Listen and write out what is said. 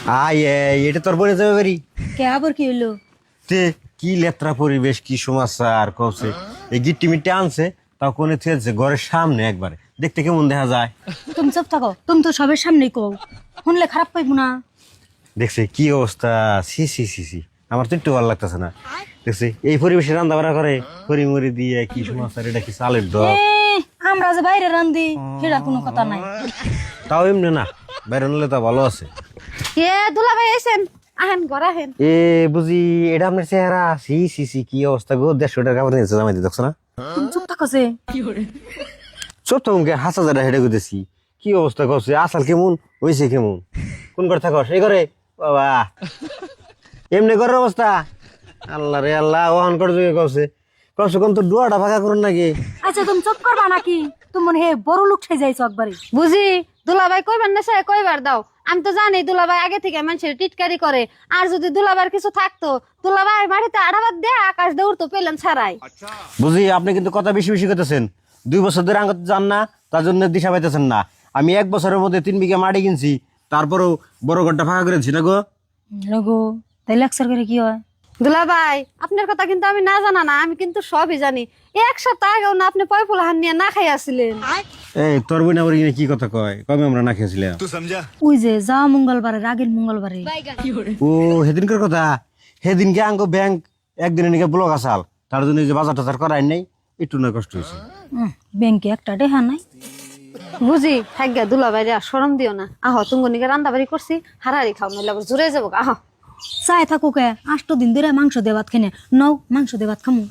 এটা তোর বলে যাবে বাড়ি কে আবার কি হইলো? তে কি লেত্রা পরিবেশ কি সমাচার কছে এই গিট্টি মিট্টি আনছে তাও কোনে থেয়েছে ঘরের সামনে একবারে দেখতে কেমন দেখা যায়। তুমি চুপ থাকো, তুমি তো সবের সামনেই কও, শুনলে খারাপ পাইবো না? দেখছে কি অবস্থা, সি সি সি সি, আমার তো একটু ভালো লাগতেছে না। দেখছি এই পরিবেশে রান্না বান্না করে খড়িমড়ি দিয়ে কি সমাচার, এটা কি চালের ডর? আমরা যে বাইরে রান্ধি সেটা কোনো কথা নাই। তাও এমনি না, বাইরে নিলে তো ভালো আছে। এ দুলা ভাই আইছেন, আহেন ঘর আহেন। এ বুঝি এটা আপনার চেহারা, সি সি সি কি অবস্থা গো, 150 টাকা কাপড় নিয়েছে জামাই দেখছো না? তুমি চুপ থাকো যে। চোখ তো মুখে হাসা যারা হেঁটে গুতেছি, কি অবস্থা করছে, আসাল কেমন হয়েছে কেমন, কোন ঘরে থাকো এই ঘরে? বাবা এমনি ঘরের অবস্থা, আল্লাহ রে আল্লাহ, ওহান করে যুগে করছে, কমসে কম তো ডুয়াটা ফাঁকা করুন নাকি। আচ্ছা তুমি চুপ করবা নাকি? তুমি মনে হে বড় লোক সাই যাইছো একবারে। বুঝি দুলা ভাই কইবার না সে কইবার দাও। আমি তো জানি দুলা ভাই আগে থেকে মানুষের টিটকারি করে। আর যদি দুলাবার কিছু থাকতো, দুলা ভাই বাড়িতে আড়াবাদ দিয়ে আকাশ দৌড় তো পেলেন ছাড়াই। বুঝি আপনি কিন্তু কথা বেশি বেশি করতেছেন, 2 বছর ধরে আঙ্গত যান না, তার জন্য দিশা পাইতেছেন না। আমি 1 বছরের মধ্যে 3 বিঘা মাটি কিনছি, তারপরেও বড় ঘরটা ফাঁকা করেছি না গো। লগো তাই লেকচার করে কি হয়? দুলা ভাই আপনার কথা কিন্তু আমি না জানা না, আমি কিন্তু সবই জানি। 1 সপ্তাহ আগেও না আপনি পয়পুলাহান নিয়ে না খাই আসছিলেন। এই তোর বই না বলি কি কথা কয়, কবে আমরা না খেয়েছিলাম? ওই যে যা মঙ্গলবারে, আগের মঙ্গলবারে। ও সেদিনকার কথা, সেদিনকে আঙ্গ ব্যাংক একদিনের নিকে ব্লক আসাল, তার জন্য এই যে বাজার টাজার করাই নাই, একটু না কষ্ট হয়েছে। ব্যাংকে একটা টেহা নাই। বুঝি থাক দুলা ভাই আর শরম দিও না। আহ তুঙ্গনিকে রান্না বাড়ি করছি, হারারি খাও নইলে আবার জুড়ে যাবো। আহ চাই থাকো কে 8 দিন ধরে মাংস দিয়ে ভাত খেনে, নও মাংস দিয়ে ভাত খামু।